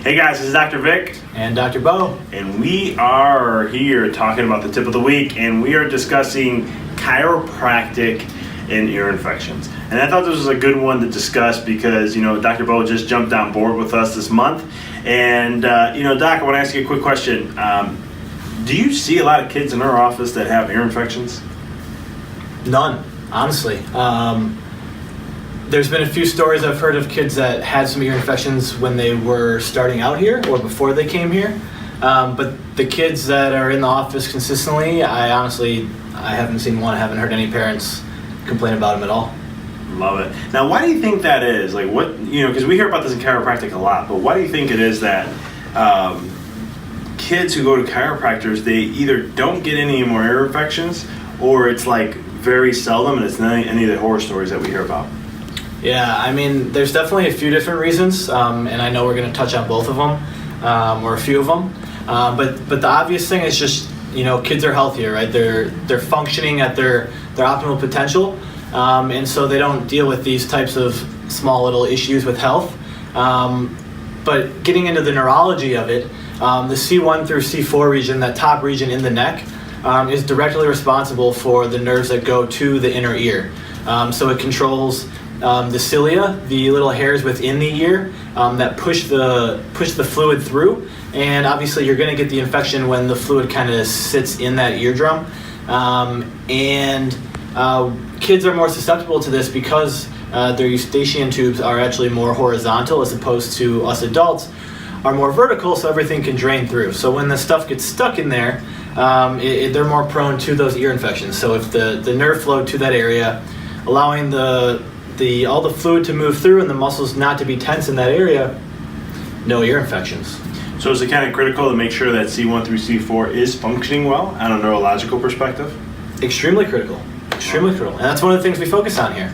Hey guys, this is Dr. Vic. And Dr. Bo. And we are here talking about the tip of the week, and we are discussing chiropractic and ear infections. And I thought this was a good one to discuss because, Dr. Bo just jumped on board with us this month. And, Doc, I want to ask you a quick question. Do you see a lot of kids in our office that have ear infections? None, honestly. There's been a few stories I've heard of kids that had some ear infections when they were starting out here or before they came here. But the kids that are in the office consistently, I haven't seen one. I haven't heard any parents complain about them at all. Love it. Now, why do you think that is? Like, because we hear about this in chiropractic a lot, but why do you think it is that kids who go to chiropractors, they either don't get any more ear infections, or it's like very seldom, and it's not any of the horror stories that we hear about? Yeah, I mean, there's definitely a few different reasons, and I know we're going to touch on both of them, or a few of them. But the obvious thing is just, kids are healthier, right? They're functioning at their optimal potential, and so they don't deal with these types of small little issues with health. But getting into the neurology of it, the C1 through C4 region, that top region in the neck, is directly responsible for the nerves that go to the inner ear. So it controls the cilia, the little hairs within the ear that push the fluid through, and obviously you're going to get the infection when the fluid kind of sits in that eardrum. Kids are more susceptible to this because their eustachian tubes are actually more horizontal, as opposed to us adults are more vertical, so everything can drain through. So when the stuff gets stuck in there, they're more prone to those ear infections. So if the nerve flow to that area, allowing all the fluid to move through and the muscles not to be tense in that area, no ear infections. So is it kind of critical to make sure that C1 through C4 is functioning well on a neurological perspective? Extremely critical. Extremely critical. And that's one of the things we focus on here.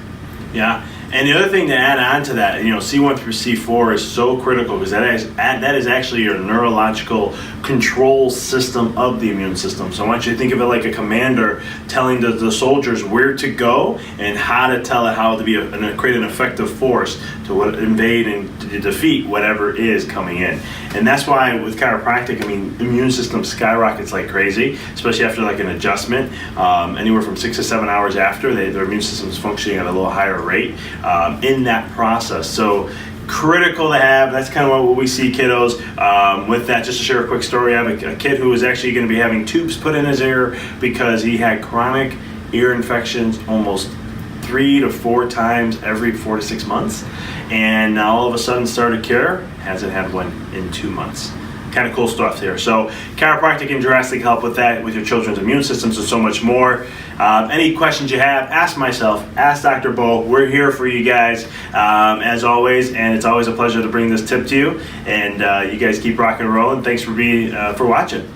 Yeah. And the other thing to add on to that, C1 through C4 is so critical because that is actually your neurological control system of the immune system. So I want you to think of it like a commander telling the soldiers where to go and how to tell it how to create an effective force to invade and to defeat whatever is coming in. And that's why with chiropractic, immune system skyrockets like crazy, especially after like an adjustment. Anywhere from 6 to 7 hours after, their immune system is functioning at a little higher rate in that process. So critical to have. That's kind of what we see kiddos. With that, just to share a quick story, I have a kid who was actually going to be having tubes put in his ear because he had chronic ear infections almost 3 to 4 times every 4 to 6 months, and now all of a sudden started care, hasn't had one in 2 months. Kind of cool stuff here. So chiropractic can drastically help with that, with your children's immune systems and so much more. Any questions you have, ask myself, ask Dr. Bo. We're here for you guys as always, and it's always a pleasure to bring this tip to you. And you guys keep rocking and rolling. Thanks for watching.